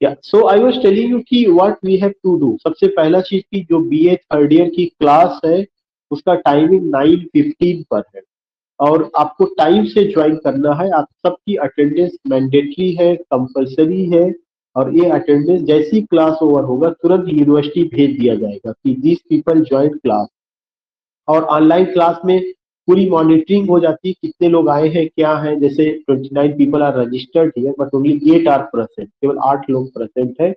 या so I was telling you कि what we have to do. सबसे पहला चीज की जो बीए थर्ड ईयर की क्लास है उसका टाइमिंग 9:15 पर है और आपको टाइम से ज्वाइन करना है। आप सबकी अटेंडेंस मैंडेटरी है, कंपलसरी है। और ये अटेंडेंस जैसी क्लास ओवर होगा तुरंत यूनिवर्सिटी भेज दिया जाएगा कि दिस पीपल ज्वाइन क्लास। और ऑनलाइन क्लास में पूरी मॉनिटरिंग हो जाती है, कितने लोग आए हैं क्या है। जैसे 29 people are registered here but only 8 are present, केवल 8 लोग प्रेजेंट है,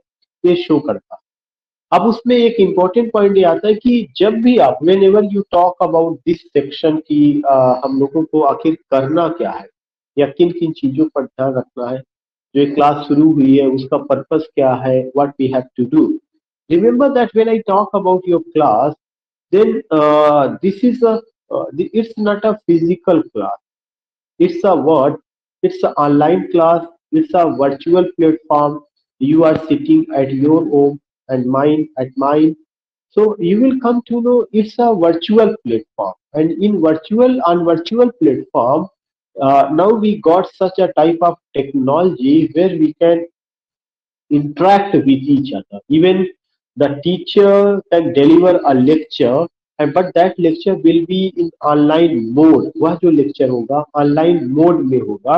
ये शो करता है। अब उसमें एक इम्पोर्टेंट पॉइंट ये आता है कि जब भी आप when ever you talk about this section की हम लोगों को आखिर करना क्या है या किन किन चीजों पर ध्यान रखना है, जो ये क्लास शुरू हुई है उसका पर्पस क्या है, what we have to do. Remember that when I talk about your class, then this is a it's not a physical class, it's a what, it's an online class, it's a virtual platform. You are sitting at your home and mine at mine, so you will come to know it's a virtual platform. And in virtual platform, now we got such a type of technology where we can interact with each other. Even the teacher can deliver a lecture, and but that lecture will be in online mode। वह जो lecture होगा online mode में होगा।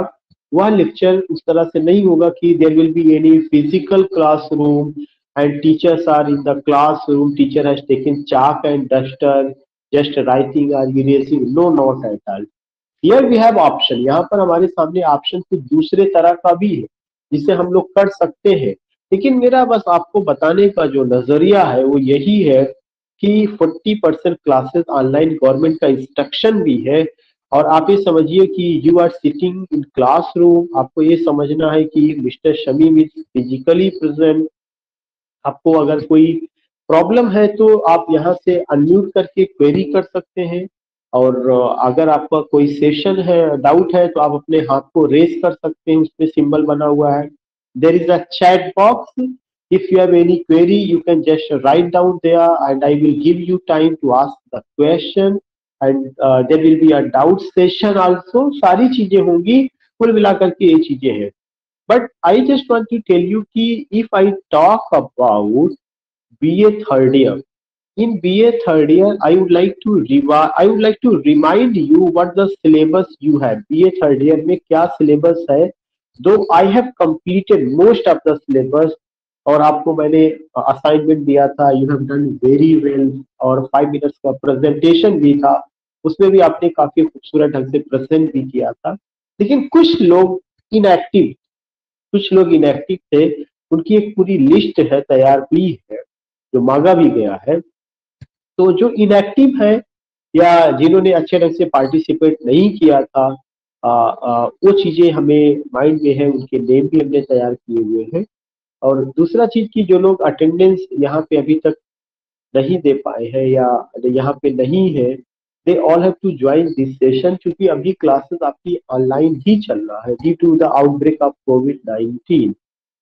वह lecture उस तरह से नहीं होगा कि there will be any physical classroom and teachers are in the classroom, teacher has taken chalk and duster just writing or erasing, no, not at all। Here we have option, यहाँ पर हमारे सामने ऑप्शन कुछ दूसरे तरह का भी है जिसे हम लोग कर सकते हैं। लेकिन मेरा बस आपको बताने का जो नजरिया है वो यही है कि 40% क्लासेस ऑनलाइन गवर्नमेंट का इंस्ट्रक्शन भी है। और आप ये समझिए कि you are sitting in classroom, आपको ये समझना है कि mister Shamim is physically present. आपको अगर कोई प्रॉब्लम है तो आप यहाँ से अनम्यूट करके क्वेरी कर सकते हैं। और अगर आपका कोई सेशन है, डाउट है, तो आप अपने हाथ को रेस कर सकते हैं, उसमें सिंबल बना हुआ है। There is a chat box, if you have any query you can just write down there and I will give you time to ask the question. And there will be a doubt session also. सारी चीजें होंगी, कुल मिलाकर के ये चीजें हैं। But I just want to tell you कि if I talk about BA third year, in BA third year, I would like to I would like to remind you what the syllabus you have. BA third year में क्या syllabus है? Though I have completed most of the syllabus और आपको मैंने assignment दिया था, you have done very well. और 5 minutes का प्रेजेंटेशन भी था, उसमें भी आपने काफी खूबसूरत ढंग से प्रेजेंट भी किया था। लेकिन कुछ लोग इनएक्टिव, कुछ लोग इनएक्टिव थे, उनकी एक पूरी लिस्ट है, तैयार हुई है, जो मांगा भी गया है। तो जो इनएक्टिव है या जिन्होंने अच्छे ढंग से पार्टिसिपेट नहीं किया था, वो चीजें हमें माइंड में है, उनके नेम भी हमने तैयार किए हुए हैं। और दूसरा चीज की जो लोग अटेंडेंस यहाँ पे अभी तक नहीं दे पाए हैं या यहाँ पे नहीं है, they all have to join this session. क्योंकि अभी क्लासेस आपकी ऑनलाइन ही चल रहा है due to the outbreak of COVID-19।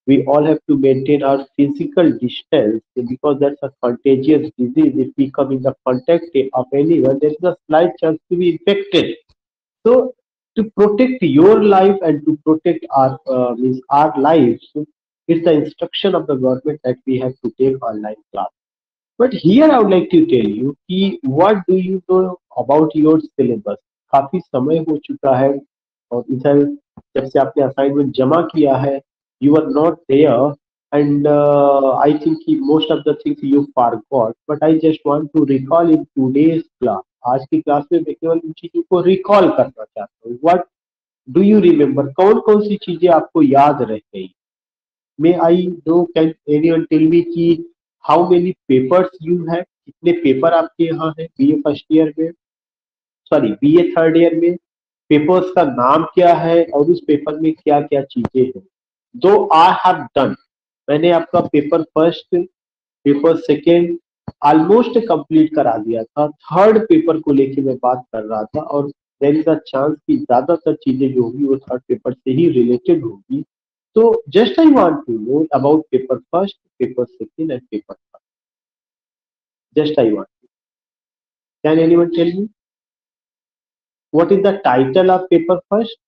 We all have to maintain our physical distance because that's a contagious disease. If we come in the contact of anyone, there is a slight chance to be infected. So, to protect your life and to protect means our lives, it's the instruction of the government that we have to take online class। But here I would like to tell you कि what do you know about your syllabus। काफी समय हो चुका है और इधर जब से आपने असाइनमेंट जमा किया है, you are not there, and I think कि most of the things you forgot, but I just want to recall in today's class। आज की क्लास में मैं केवल इन चीजों को रिकॉल करना चाहता हूँ। What do you remember, कौन कौन सी चीजें आपको याद रह गई। May I know, can anyone tell me कि how many papers you have, कितने पेपर आपके यहाँ है बीए फर्स्ट ईयर में, सॉरी बीए थर्ड ईयर में। पेपर्स का नाम क्या है और उस पेपर में क्या क्या चीजें हैं। दो आई हैव डन, मैंने आपका paper first, paper second almost complete करा दिया था। थर्ड पेपर को लेके मैं बात कर रहा था और देयर इज अ चांस कि ज्यादातर चीजें जो होगी वो थर्ड पेपर से ही रिलेटेड होगी। तो just I want to know about paper first, paper second and paper third. Just I want, can anyone tell me what is the title of paper first.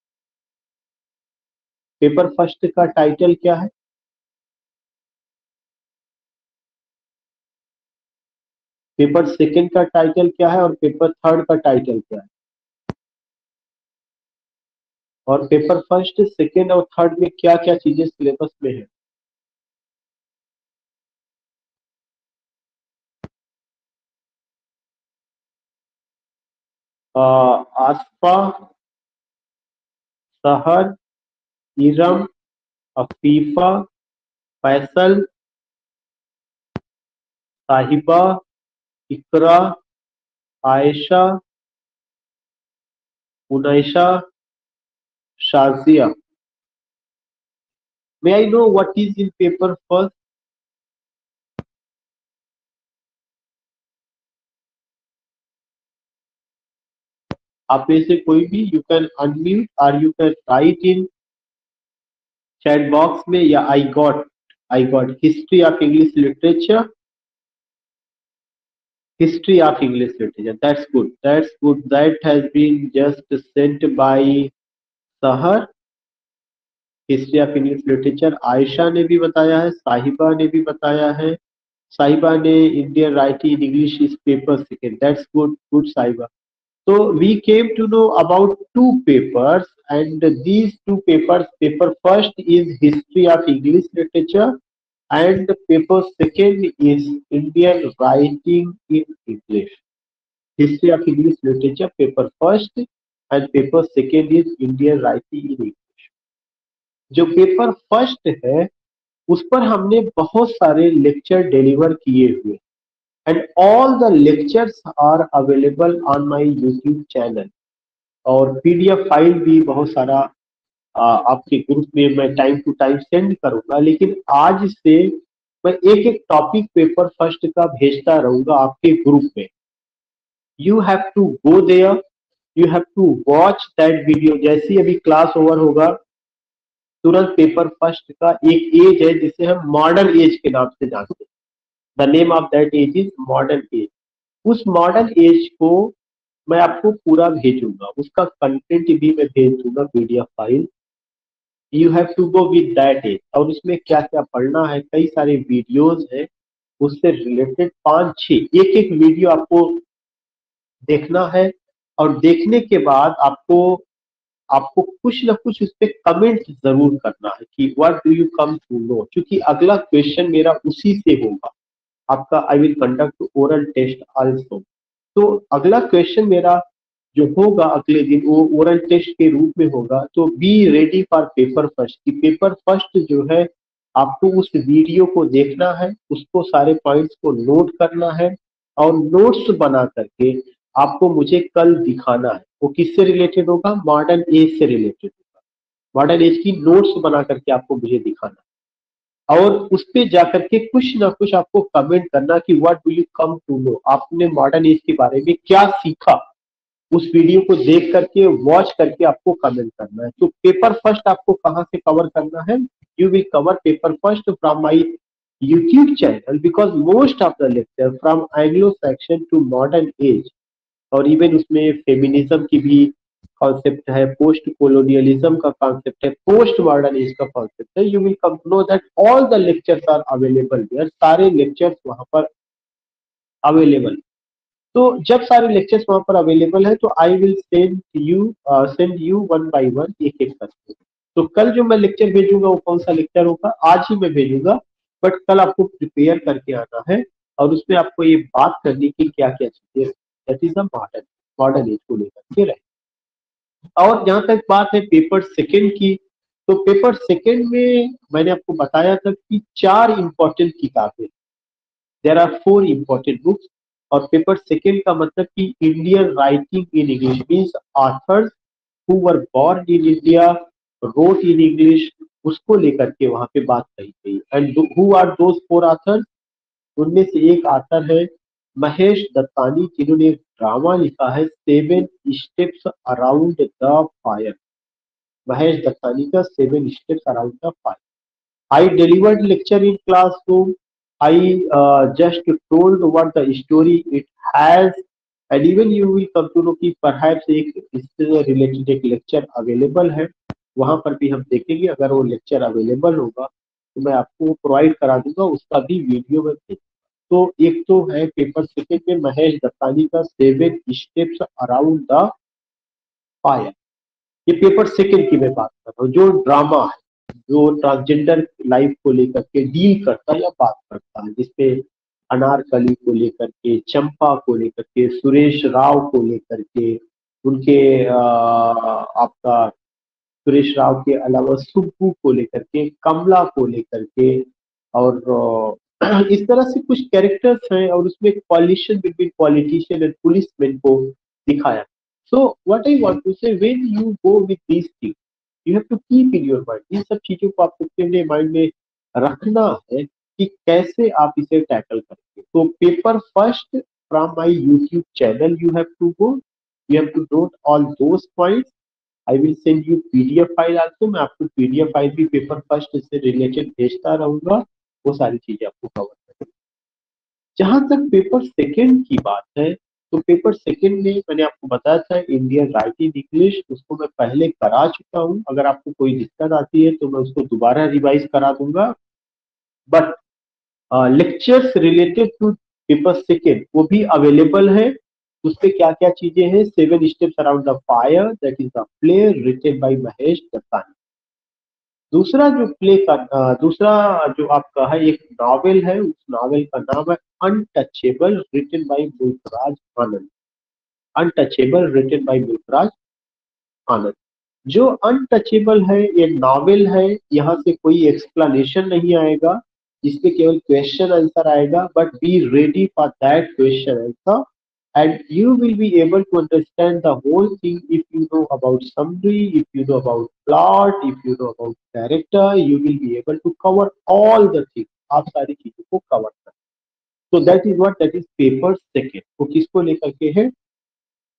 Paper first का title क्या है? Paper second का title क्या है और paper third का title क्या है, और पेपर फर्स्ट सेकंड और थर्ड में क्या क्या चीजें सिलेबस में है। आसफा, सहर, Iram, Afifa, Faisal, Sahiba, Iqra, Ayesha, Unaisha, Shazia. May I know what is in paper first. आप में से कोई भी, यू कैन अनम्यूट और you can write in chat box में, या I got history of English literature, history of English literature. That's good. That has been just sent by Sahar. History of English literature Ayesha ने भी बताया है, साहिबा ने भी बताया है। साहिबा ने Indian writing in English is paper second. That's good, good साहिबा। So we came to know about two papers, and these two papers, paper first is history of English literature, and paper second is Indian writing in English. History of English literature paper first, and paper second is Indian writing in English. जो paper first है उस पर हमने बहुत सारे lecture deliver किए हुए, and all the lectures are available on my YouTube channel, और पीडीएफ फाइल भी बहुत सारा आपके ग्रुप में मैं टाइम टू टाइम सेंड करूंगा। लेकिन आज से मैं एक एक टॉपिक पेपर फर्स्ट का भेजता रहूंगा आपके ग्रुप में। You have to go there, you have to watch that video. जैसे ही अभी क्लास ओवर होगा तुरंत पेपर फर्स्ट का एक एज है जिसे हम मॉडर्न एज के नाम से जानते हैं। The name of that age is modern age. उस मॉडर्न एज को मैं आपको पूरा भेजूंगा, उसका कंटेंट भी मैं भेज दूंगा PDF file. You have to go with that age, और उसमें क्या क्या पढ़ना है, कई सारे वीडियोज है उससे रिलेटेड, 5-6 एक एक वीडियो आपको देखना है। और देखने के बाद आपको आपको कुछ ना कुछ उस पर कमेंट जरूर करना है कि what do you come to know, क्योंकि अगला क्वेश्चन मेरा उसी से होगा। आपका I will conduct oral test also. तो अगला क्वेश्चन मेरा जो होगा अगले दिन वो ओरल टेस्ट के रूप में होगा। तो be ready for paper first. कि पेपर फर्स्ट जो है आपको उस वीडियो को देखना है, उसको सारे पॉइंट्स को नोट करना है, और नोट्स बना करके आपको मुझे कल दिखाना है। वो किससे रिलेटेड होगा? मॉडर्न एज से रिलेटेड होगा। मॉडर्न एज की नोट्स बना करके आपको मुझे दिखाना है, और उस पे जाकर के कुछ ना कुछ आपको कमेंट करना कि what do you come to know, आपने मॉडर्न एज के बारे में क्या सीखा। उस वीडियो को देख करके, वॉच करके आपको कमेंट करना है। तो पेपर फर्स्ट आपको कहाँ से कवर करना है? You will cover paper first from my YouTube channel, because most of the lecture from Anglo section to modern age, और इवन उसमें फेमिनिज्म की भी कॉन्सेप्ट है, पोस्ट कोलोनियलिज्म का कॉन्सेप्ट है, पोस्ट मॉडर्न एज का कॉन्सेप्ट है। You will come to know that all the lectures are available there. सारे लेक्चर्स वहां पर अवेलेबल। तो जब सारे लेक्चर्स वहां पर अवेलेबल है तो आई will send you one by one, एक एक करके। तो कल जो मैं लेक्चर भेजूंगा वो कौन सा लेक्चर होगा? आज ही मैं भेजूंगा, बट कल आपको प्रिपेयर करके आना है, और उसमें आपको ये बात करनी कि क्या क्या चीजें, that is the modern modern age को लेकर के रहे। और जहां तक बात है पेपर सेकंड की, तो पेपर सेकंड में मैंने आपको बताया था कि 4 इंपॉर्टेंट किताबें, देयर आर 4 इंपॉर्टेंट बुक्स। और पेपर सेकंड का मतलब कि Indian writing in English means authors who were born in India, wrote in English, उसको लेकर के वहां पे बात कही गई। And who are those 4 authors? उनमें से एक ऑथर है महेश दत्तानी, जिन्होंने एक ड्रामा लिखा है 7 steps around the fire. Mahesh Dattani का 7 steps around the fire. I delivered lecture in classroom. I just told what the story it has, and even you will come to know कि perhaps एक इससे related एक lecture available है, वहां पर भी हम देखेंगे। अगर वो लेक्चर अवेलेबल होगा तो मैं आपको प्रोवाइड करा दूंगा, उसका भी वीडियो में भेज। तो एक तो है पेपर सेकंड में महेश दत्तानी का 7 स्टेप्स अराउंड द फायर। ये पेपर सेकंड की मैं बात कर रहा हूँ, जो ड्रामा है, जो ट्रांसजेंडर लाइफ को लेकर के डील करता है या बात करता है, जिसपे अनारकली को लेकर के, चंपा को लेकर के, सुरेश राव को लेकर के, उनके आपका सुरेश राव के अलावा सुब्बू को लेकर के, कमला को लेकर के, और इस तरह से कुछ कैरेक्टर्स हैं, और उसमें collision between politician and policeman को दिखाया। So what I want to say, when you go with this thing you have to keep in your mind, इन सब चीजों को आपको अपने माइंड में रखना है कि कैसे आप इसे टैकल करेंगे। तो paper first from my YouTube channel you have to go, you have to note all those points. I will send you PDF file also, मैं आपको पीडीएफ फाइल भी पेपर फर्स्ट से रिलेटेड भेजता रहूंगा, वो सारी चीजें आपको कवर करेंगे। जहां तक पेपर सेकंड की बात है, तो पेपर सेकंड में मैंने आपको बताया था इंडियन राइटिंग इंग्लिश, उसको मैं पहले करा चुका हूं। अगर आपको कोई दिक्कत आती है तो मैं उसको दोबारा रिवाइज करा दूंगा। But lectures related to paper second वो भी अवेलेबल है। उस पे क्या क्या चीजें हैं, 7 steps around the fire, that is the play written by Mahesh Dattani. दूसरा जो प्ले का दूसरा जो आपका है एक नॉवेल है, उस नॉवेल का नाम है untouchable written by Mulk Raj Anand. Untouchable written by Mulk Raj Anand. जो अनटचेबल है ये नॉवेल है, यहाँ से कोई एक्सप्लेनेशन नहीं आएगा, इसमें केवल क्वेश्चन आंसर आएगा, but be ready for that question answer and you will be able to understand the whole thing if you know about summary, if you know about plot, if you know about character, you will be able to cover all the things, आप सारी चीजों को cover कर। so that is what, that is paper second। वो किसको लेकर के है,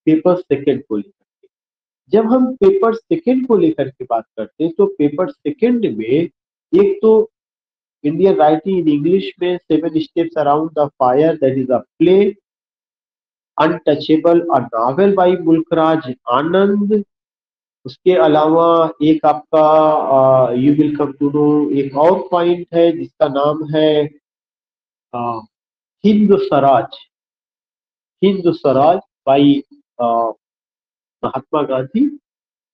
पेपर सेकंड को लेकर के। जब हम पेपर सेकंड को लेकर के बात करते हैं तो पेपर सेकंड में एक तो इंडियन राइटिंग इन इंग्लिश में 7 steps around the fire, that is a play. Untouchable a novel by Mulk Raj Anand. उसके अलावा एक आपका you will come to know एक और पॉइंट है जिसका नाम है हिंद स्वराज। हिंद स्वराज बाई महात्मा गांधी।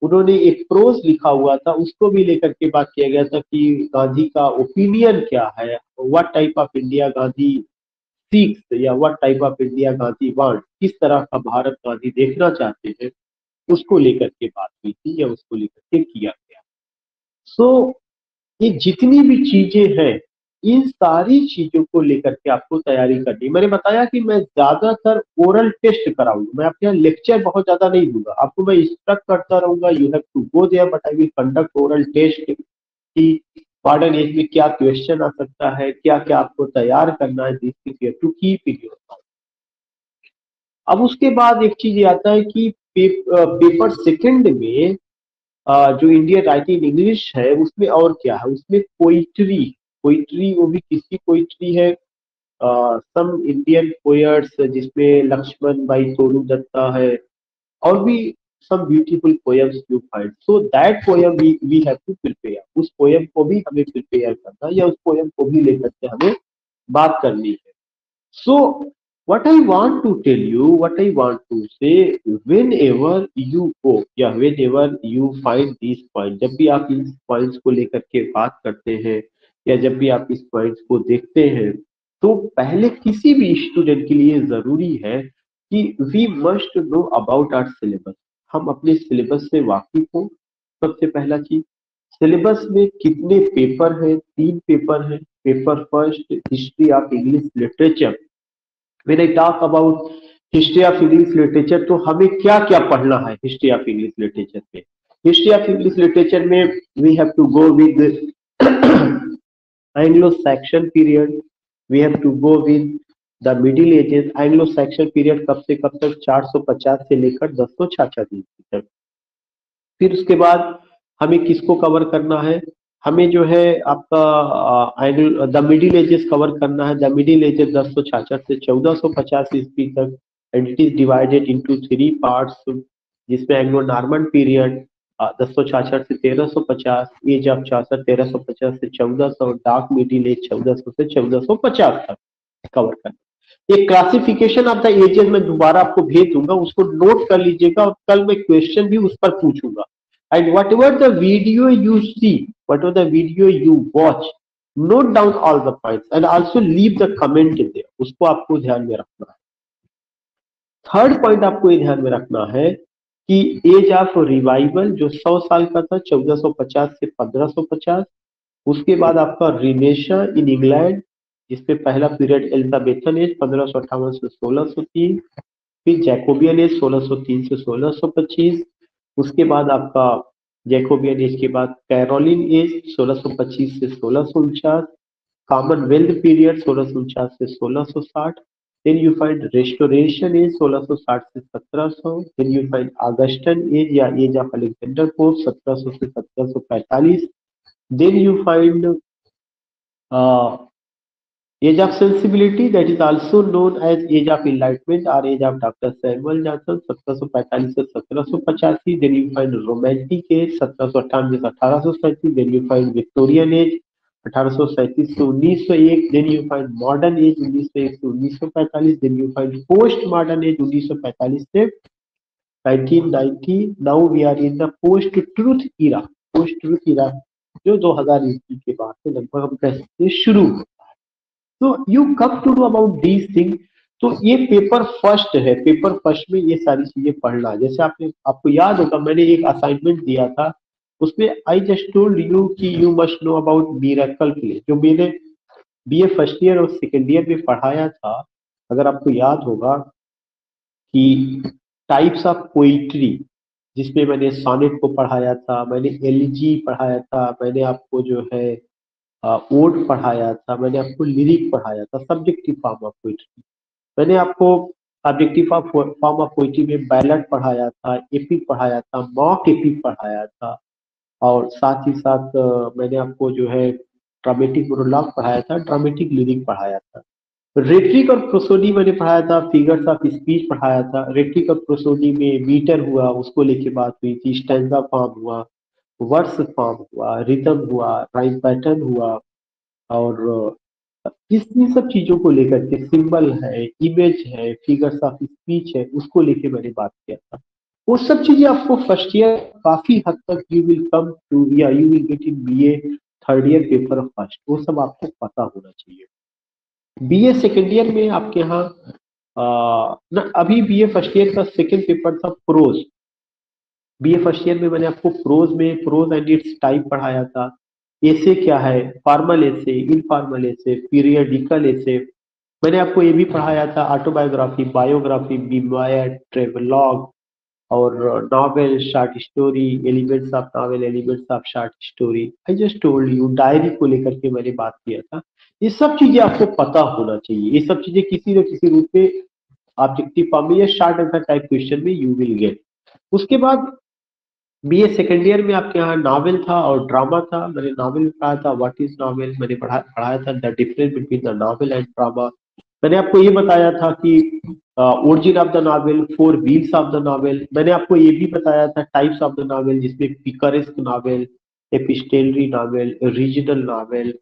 उन्होंने एक प्रोज लिखा हुआ था, उसको भी लेकर के बात किया गया था कि गांधी का ओपिनियन क्या है, what type of India Gandhi seeks, या what type of India Gandhi want, किस तरह का भारत गांधी देखना चाहते हैं, उसको लेकर के बात हुई थी या उसको लेकर के किया गया। सो ये जितनी भी चीजें हैं, इन सारी चीजों को लेकर के आपको तैयारी करनी। मैंने बताया कि मैं ज्यादातर ओरल टेस्ट कराऊंगा, मैं आपके यहाँ लेक्चर बहुत ज्यादा नहीं दूंगा, आपको मैं इंस्ट्रक्ट करता रहूंगा, you have to go there, but I will conduct oral test कि मॉडर्न एज में क्या क्वेश्चन आ सकता है, क्या क्या आपको तैयार करना है, this things you have to keep in your mind. अब उसके बाद एक चीज ये आता है कि पेपर सेकंड में जो इंडियन राइटिंग इंग्लिश है उसमें और क्या है, उसमें पोइट्री। पोइट्री वो भी किसकी पोइट्री है, सम इंडियन पोएट्स जिसमें लक्ष्मण भाई तोलू दत्ता है, और भी some beautiful poems you find. So that poem we have to prepare, उस पोएम को भी हमें प्रिपेयर करना, या उस पोएम को भी लेकर के हमें बात करनी है। So what I want to tell you, what I want to say, whenever you go, या whenever you find these points, जब भी आप इस पॉइंट्स को लेकर के बात करते हैं या जब भी आप इस पॉइंट्स को देखते हैं, तो पहले किसी भी स्टूडेंट के लिए जरूरी है कि we must know about our syllabus. हम अपने सिलेबस से वाकिफ हो। सबसे पहला चीज, सिलेबस में कितने पेपर हैं, 3 पेपर हैं। Paper first history of English literature. When I talk about history of English literature, तो हमें क्या क्या पढ़ना है हिस्ट्री ऑफ इंग्लिश लिटरेचर में। हिस्ट्री ऑफ इंग्लिश लिटरेचर में we have to go with Anglo Saxon period, we have to go with the middle ages. Anglo Saxon period कब से कब तक, 450 से लेकर 1066 तक। फिर उसके बाद हमें किसको कवर करना है, हमें जो है आपका द मिडिल एजेस कवर करना है। द मिडिल एजेस 1066 से 1450 ईस्वी तक, and it is divided into 3 parts, जिसमें एंग्लो नॉर्मन पीरियड 1066 से 1350, एज ऑफ 64 1350 से 1400, डार्क मिडिल एज 1400 से 1450 तक। कवर करना। एक क्लासिफिकेशन ऑफ द एजेस मैं दोबारा आपको भेज दूंगा, उसको नोट कर लीजिएगा, और कल मैं क्वेश्चन भी उस पर पूछूंगा। And whatever the video you see, whatever the video you watch, note down all the points and also leave the comment in there, उसको आपको ध्यान में रखना है। थर्ड पॉइंट आपको ये ध्यान में रखना है कि एज ऑफ रिवाइवल जो 100 साल का था, 1450 से 1550। उसके बाद आपका रिनेशा इन इंग्लैंड, जिसमें पहला पीरियड एलिजाबेथन एज 1558 से 1603, फिर जैकोबियन एज 1603 से 1625। उसके बाद आपका जैकोबियन एज के बाद कैरोलिन एज 1625 से 1649, कॉमनवेल्थ पीरियड 1649 से 1660। then you find restoration age 1660 से 1700। then you find Augustan age या एज ऑफ अलेक्जेंडर पोप 1700 से 1745। then you find age of sensibility, that is also known as age of enlightenment or age of Dr. Samuel Johnson 1745 से 1785। then you find romantic age 1798 से 1837। then you find Victorian age 1837 से 1901। then you find modern age 1901 से 1945। then you find post modern age 1945 से 1990। now we are in the post truth era, post truth era जो 2000 ईस्वी के बाद से लगभग हम कह सकते हैं शुरू। तो you come to know about these thing. तो ये पेपर फर्स्ट है, पेपर फर्स्ट में ये सारी चीजें पढ़ना। जैसे आपको याद होगा मैंने एक असाइनमेंट दिया था, उसमें आई जस्ट टोल्ड यू कि you must know about miracle play, जो मैंने बीए फर्स्ट ईयर और सेकेंड ईयर में पढ़ाया था। अगर आपको याद होगा कि टाइप्स ऑफ पोइट्री, जिसमें मैंने सोनेट को पढ़ाया था, मैंने एलिजी पढ़ाया था, मैंने आपको जो है ओड पढ़ाया था, मैंने आपको लिरिक पढ़ाया था, सब्जेक्टिव फॉर्म ऑफ पोइट्री। मैंने आपको ऑब्जेक्टिव फॉर्म ऑफ पोइट्री में बैलेट पढ़ाया था, एपिक पढ़ाया था, मॉक एपिक पढ़ाया था, और साथ ही साथ मैंने आपको जो है ड्रामेटिक मोनोलॉग पढ़ाया था, ड्रामेटिक लिरिक पढ़ाया था। रेट्रिक और प्रोसोडी मैंने पढ़ाया था, फिगर्स ऑफ स्पीच पढ़ाया था। रेट्रिक और प्रोसोडी में मीटर हुआ, उसको लेके बात हुई थी, स्टैंजा फॉर्म हुआ, वर्स फॉर्म हुआ, रिदम हुआ, राइम पैटर्न हुआ, और इन सब चीजों को लेकर के सिंबल है, इमेज है, फिगर्स ऑफ स्पीच है, उसको लेके मैंने बात किया था। वो सब चीजें आपको फर्स्ट ईयर काफी हद तक यू विल कम टू, या you will get in BA third year paper first, वो सब आपको पता होना चाहिए। बीए सेकेंड ईयर में आपके यहाँ अभी बीए फर्स्ट ईयर का सेकेंड पेपर था प्रोज। बीए फर्स्ट ईयर में मैंने आपको प्रोज एंड इट्स टाइप पढ़ाया था। ऐसे क्या है, फॉर्मल ऐसे, इनफॉर्मल ऐसे, पीरियडिकल ऐसे। मैंने आपको ये भी पढ़ाया था ऑटोबायोग्राफी, बायोग्राफी, बीमायर, ट्रेवलॉग, और novel, short story, elements of novel, elements of short story. I just told you, diary को लेकर के मैंने बात किया था। ये सब चीजें आपको पता होना चाहिए। ये सब चीजें किसी न किसी रूप में ऑब्जेक्टिव फॉर्म में या शॉर्ट आंसर टाइप क्वेश्चन में यू विल गेट। उसके बाद बीए सेकेंड ईयर में आपके यहाँ नॉवेल था और ड्रामा था। मैंने नॉवेल में पढ़ाया था व्हाट इज नॉवेल, मैंने पढ़ाया था the difference between the novel and drama. मैंने आपको ये बताया था कि origin of the novel, four wheels of the novel. मैंने आपको ये भी बताया था टाइप्स ऑफ द नॉवेल, जिसमें picaresque novel, epistolary novel, regional novel,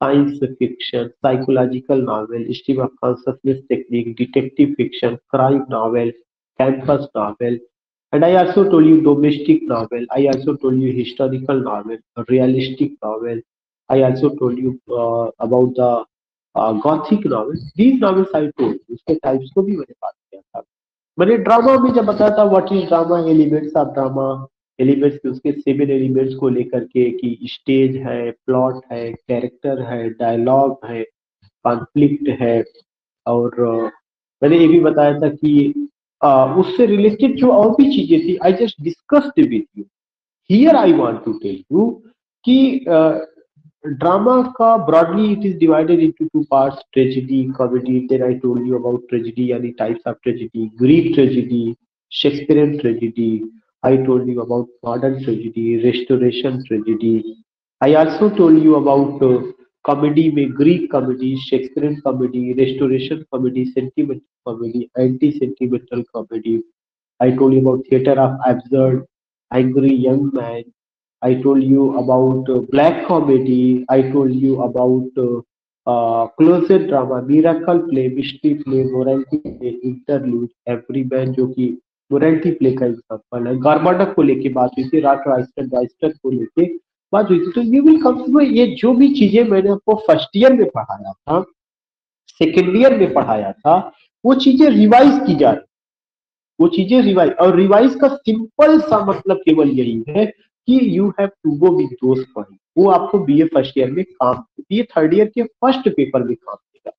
science fiction, psychological novel, stream of consciousness technique, detective fiction, crime novel, campus novel, and I also told you domestic novel. I also told you historical novel, realistic novel. I also told you about the gothic novel. These novels I told you. उसके types को भी मैंने बात किया था। मैंने drama में जब बताया था what is drama, elements of drama, elements के उसके 7 एलिमेंट्स को लेकर के कि स्टेज है, प्लॉट है, कैरेक्टर है, डायलॉग है, कॉन्फ्लिक्ट है, और मैंने ये भी बताया था कि उससे रिलेटेड जो और भी चीजें थी I just discussed with you. Here I want to tell you कि ड्रामा का broadly it is divided into two parts, tragedy, comedy. Then I told you about tragedy यानी types of tragedy, Greek tragedy, Shakespearean tragedy. I told you about modern tragedy, restoration tragedy. I also told you about comedy में Greek comedy, Shakespearean comedy, restoration comedy, sentimental comedy, anti sentimental comedy. I told you about theater of absurd, angry young man. I told you about black comedy. I told you about closet drama, miracle play, mystery play, morality play, interlude, everyman जो कि morality play का example है। गार्माडा को लेके बात हुई थी, rot Raistar Raistar को लेके बात हुई थी। तो you will come to know ये जो भी चीजें मैंने आपको फर्स्ट ईयर में पढ़ाया था, सेकेंड ईयर में पढ़ाया था, वो चीजें रिवाइज की जा रही, वो चीजें रिवाइज, और रिवाइज का सिंपल सा मतलब केवल यही है कि you have to go with those point. वो आपको बीए फर्स्ट ईयर में काम, बीए थर्ड ईयर के फर्स्ट पेपर में काम देगा।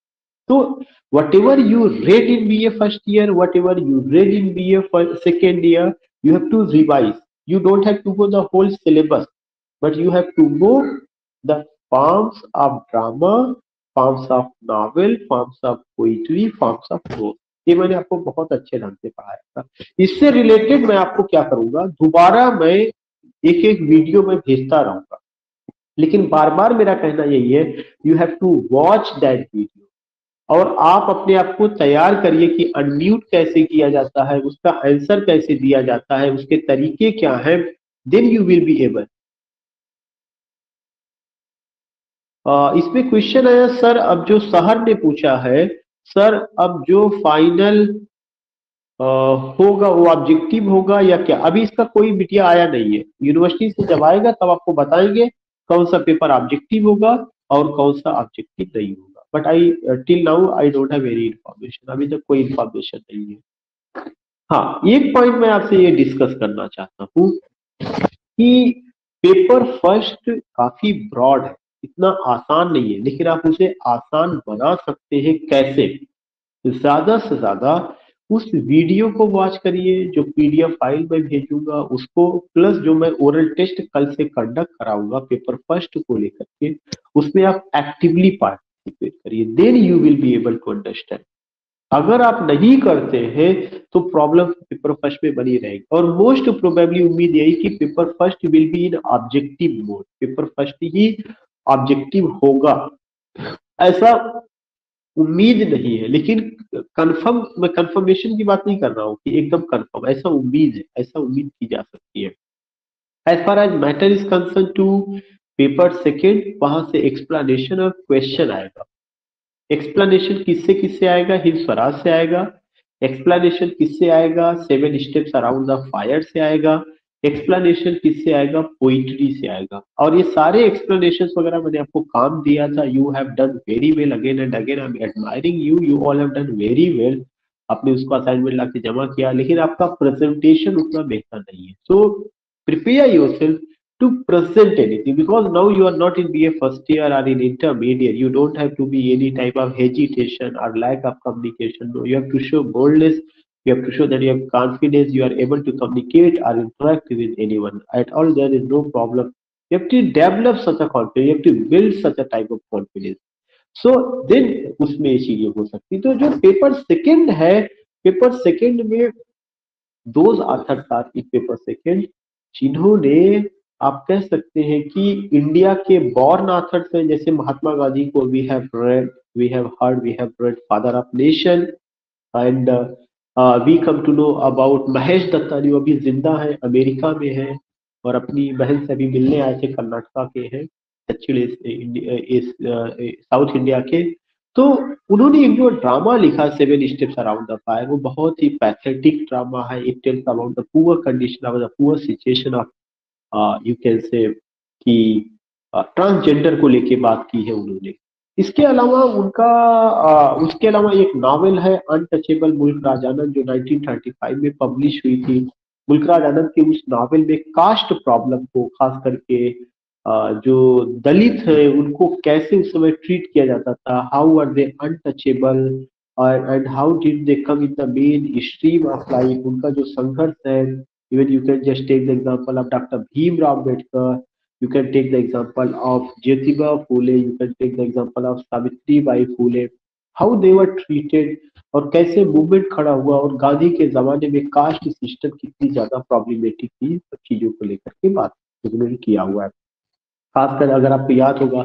तो whatever you read in BA first year, whatever you read in BA second year, you have to revise. You don't have to go the whole syllabus, but you have to go the forms of drama, forms of novel, forms of poetry, forms of prose। ये मैंने आपको बहुत अच्छे ढंग से पढ़ाया था। इससे रिलेटेड मैं आपको क्या करूंगा, दोबारा मैं एक एक वीडियो में भेजता रहूंगा, लेकिन बार बार मेरा कहना यही है, you have to watch that video, और आप अपने आप को तैयार करिए कि अनम्यूट कैसे किया जाता है, उसका आंसर कैसे दिया जाता है, उसके तरीके क्या हैं, then you will be able. इसमें क्वेश्चन आया सर, अब जो शहर ने पूछा है, सर अब जो फाइनल होगा वो ऑब्जेक्टिव होगा या क्या? अभी इसका कोई बिटिया आया नहीं है, यूनिवर्सिटी से जब आएगा तब आपको बताएंगे कौन सा पेपर ऑब्जेक्टिव होगा और कौन सा ऑब्जेक्टिव नहीं होगा। But I till now I don't have any information, अभी तक कोई इन्फॉर्मेशन नहीं है। हाँ, एक पॉइंट मैं आपसे ये डिस्कस करना चाहता हूँ कि पेपर फर्स्ट काफी ब्रॉड है, इतना आसान नहीं है, लेकिन आप उसे आसान बना सकते हैं कैसे? ज्यादा से ज्यादा उस वीडियो को वॉच करिए, जो पीडीएफ फाइल मैं भेजूंगा उसको, प्लस जो मैं ओरल टेस्ट कल से कंडक्ट कराऊंगा पेपर फर्स्ट को लेकर के, उसमें आप एक्टिवली पार्टिसिपेट करिए, then you will be able to understand. अगर आप नहीं करते हैं तो प्रॉब्लम पेपर फर्स्ट में बनी रहेगी, और मोस्ट प्रोबेबली उम्मीद यही कि paper first will be in objective mode, paper first he objective होगा, ऐसा उम्मीद नहीं है, लेकिन कंफर्म, मैं कंफर्मेशन की बात नहीं कर रहा हूँ कि एकदम कंफर्म, ऐसा उम्मीद है, ऐसा उम्मीद की जा सकती है। As far as matter is concern to paper second, वहां से एक्सप्लेनेशन और क्वेश्चन आएगा। एक्सप्लेनेशन किससे किससे आएगा? हिंद स्वराज से आएगा। एक्सप्लेनेशन किससे आएगा? Seven steps around the fire से आएगा। एक्सप्लेनेशन किससे आएगा? पोइट्री से आएगा। और ये सारे एक्सप्लेनेशन वगैरह मैंने आपको काम दिया था, you have done very well, again and again I am admiring you, you all have done very well. आपने उसको असाइनमेंट लाके जमा किया, लेकिन आपका प्रेजेंटेशन उतना बेहतर नहीं है। So prepare yourself to present anything, because now you are not in BA first year or in intermediate. You don't have to be any type of hesitation or lack of communication. No, you have to show boldness, you have to show that you have confidence, you are able to communicate or interact with anyone at all. There is no problem. You have to develop such a confidence, you have to build such a type of confidence. So then उसमें ये चीजें हो सकती। तो जो paper second है, paper second में those authors are in paper second जिन्होंने, आप कह सकते हैं कि इंडिया के बॉर्न ऑथर्स हैं, जैसे महात्मा गांधी को we have read, we have heard, we have read father of nation, and we come to know about Mahesh Datta, जो अभी जिंदा है, अमेरिका में है और अपनी बहन से अभी मिलने आए थे, कर्नाटका के हैं, दक्षिण साउथ इंडिया के। तो उन्होंने एक जो ड्रामा लिखा seven steps around the fire, वो बहुत ही पैथेटिक ड्रामा है। It tells about the poor condition of the poor situation of, you can से कि ट्रांसजेंडर को लेके बात की है उन्होंने। इसके अलावा उनका उसके अलावा एक नॉवेल है अनटचेबल मुल्क राजानंद, जो 1935 में पब्लिश हुई थी। मुल्क राजानंद के उस नॉवेल में कास्ट प्रॉब्लम को, खास करके जो दलित है उनको कैसे उस समय ट्रीट किया जाता था, how are they untouchable and how did they come in the main stream of life, उनका जो संघर्ष है। Even you can just take the example of doctor Bhimrao Ambedkar, you can take the example of Jyotiba Phule, you can take the example of Savitri Bai Phule, how they were treated, और कैसे movement खड़ा हुआ, और गांधी के जमाने में caste system कितनी ज्यादा प्रॉब्लमेटिक थी, सब चीजों को लेकर के बात उन्होंने किया हुआ है। खासकर अगर आपको याद होगा,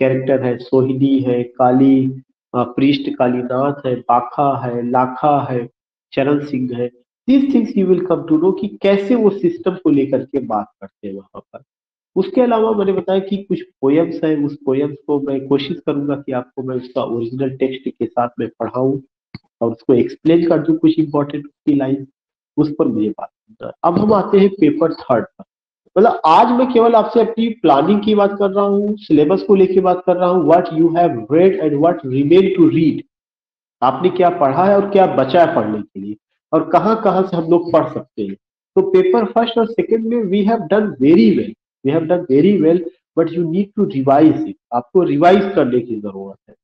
कैरेक्टर है सोहिनी है, काली प्रीस्ट कालीनाथ है, बाखा है, लाखा है, चरण सिंह है। These things you will come to know कि कैसे वो सिस्टम को लेकर के बात करते हैं वहां पर। उसके अलावा मैंने बताया कि कुछ पोयम्स है, उस पोयम्स को मैं कोशिश करूंगा कि आपको मैं उसका ओरिजिनल टेक्स्ट के साथ में पढ़ाऊं और उसको एक्सप्लेन कर दूं कुछ इंपॉर्टेंट उसकी लाइन, उस पर मुझे बात करना है। अब हम आते हैं पेपर थर्ड पर। मतलब आज मैं केवल आपसे अपनी प्लानिंग की बात कर रहा हूँ, सिलेबस को लेके बात कर रहा हूँ, what you have read and what remain to read. आपने क्या पढ़ा है और क्या बचा है पढ़ने के लिए, और कहाँ कहाँ से हम लोग पढ़ सकते हैं। तो पेपर फर्स्ट और सेकंड में we have done very well, we have done very well, but you need to revise it, आपको रिवाइज करने की जरूरत है।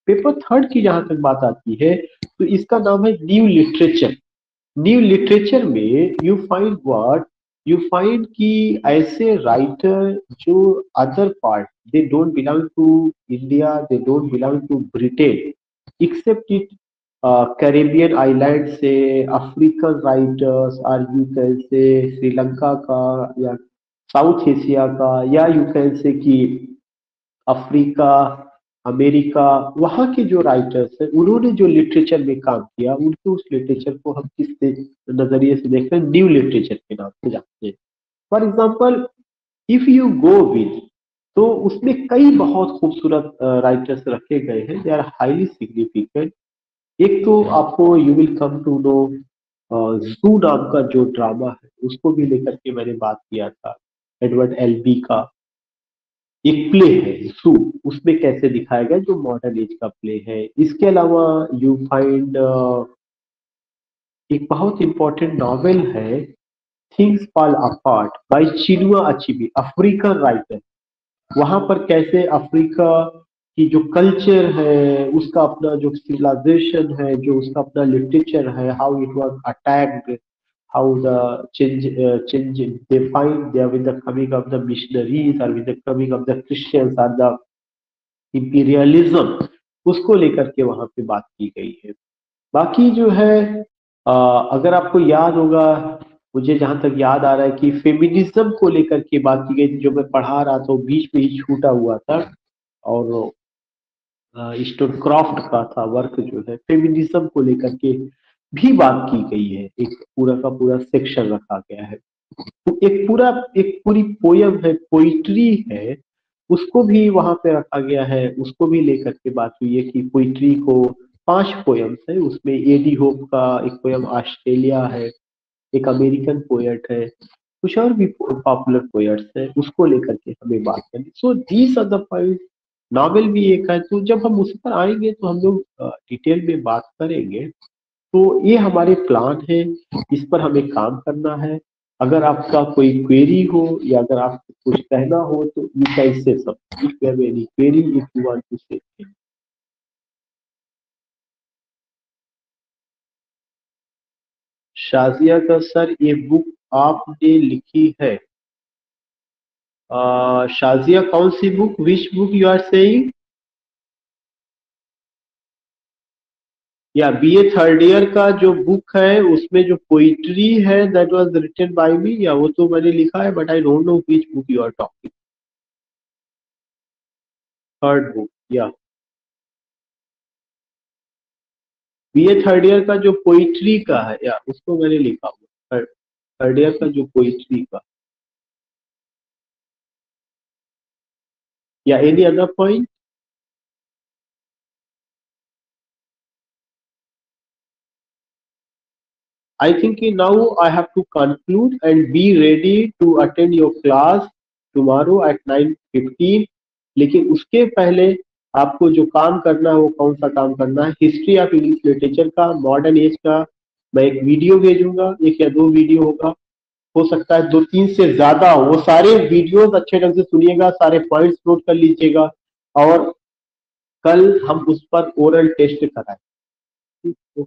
पेपर थर्ड की जहां तक बात आती है तो इसका नाम है न्यू लिटरेचर। न्यू लिटरेचर में you find what, you find कि ऐसे राइटर जो other part, they don't belong to India, they don't belong to Britain, except it Caribbean island से, अफ्रीकन राइटर्स, और यू कैन से श्रीलंका का, या south Asia का, या यू कैन से कि अफ्रीका, अमेरिका, वहाँ के जो राइटर्स हैं उन्होंने जो लिटरेचर में काम किया, उनके उस लिटरेचर को हम किस नजरिए से देखते हैं, न्यू लिटरेचर के नाम से जानते हैं। For example, if you go with, तो उसमें कई बहुत खूबसूरत राइटर्स रखे गए हैं, दे आर हाईली सिग्निफिकेंट। एक तो आपको you will come to know जू नाम का जो ड्रामा है, उसको भी लेकर के मैंने बात किया था, एडवर्ड एलबी का एक प्ले है सू, उसमें कैसे दिखाया गया जो मॉडर्न एज का प्ले है। इसके अलावा यू फाइंड एक बहुत इंपॉर्टेंट नॉवेल है, things fall apart by Chinua Achebe, African writer. वहां पर कैसे अफ्रीका की जो कल्चर है, उसका अपना जो सिविलाइजेशन है, जो उसका अपना लिटरेचर है, how it was attacked, how the change they find there with the coming of the missionaries or with the coming of the Christians or the imperialism, उसको लेकर के वहां पे बात की गई है। बाकी जो है अगर आपको याद होगा, मुझे जहां तक याद आ रहा है कि फेमिनिज्म को लेकर के बात की गई थी, जो मैं पढ़ा रहा था वो बीच में ही छूटा हुआ था, और स्टोन क्रॉफ्ट का था वर्क जो है, फेमिनिज्म को लेकर के भी बात की गई है, एक पूरा का पूरा सेक्शन रखा गया है। तो एक पूरा, एक पूरी पोयम है, पोइट्री है, उसको भी वहां पे रखा गया है, उसको भी लेकर के बात हुई है कि पोइट्री को 5 पोयम्स है उसमें, एडी होप का एक पोयम ऑस्ट्रेलिया है, एक अमेरिकन पोएट है, कुछ और भी पॉपुलर पोएट्स है, उसको लेकर के हमें बात करनी। So these are the point. Novel भी एक है, तो जब हम उस पर आएंगे तो हम लोग डिटेल में बात करेंगे। तो ये हमारे प्लान है, इस पर हमें काम करना है। अगर आपका कोई क्वेरी हो या अगर आपको कुछ कहना हो तो यू कैन से सब, if you have any query, if you want to say. Shazia का सर ये बुक आपने लिखी है? शाजिया कौन सी book, which book you are saying? या बीए थर्ड ईयर का जो बुक है उसमें जो पोइट्री है that was written by me, या वो तो मैंने लिखा है but I don't know which book you are talking. Third book, या बीए थर्ड ईयर का जो पोइट्री का है, या उसको मैंने लिखा हुआ थर्ड, थर्ड ईयर का जो पोइट्री का, या any other point? I think now I have to conclude and be ready to attend your class tomorrow at 9:15। लेकिन उसके पहले आपको जो काम करना है वो कौन सा काम करना है, हिस्ट्री ऑफ इंग्लिश लिटरेचर का, मॉडर्न एज का, मैं एक वीडियो भेजूंगा, एक या दो वीडियो होगा, हो सकता है दो तीन से ज्यादा हो, वो सारे वीडियोस अच्छे ढंग से सुनिएगा, सारे पॉइंट्स नोट कर लीजिएगा, और कल हम उस पर ओरल टेस्ट कराएं। ठीक है।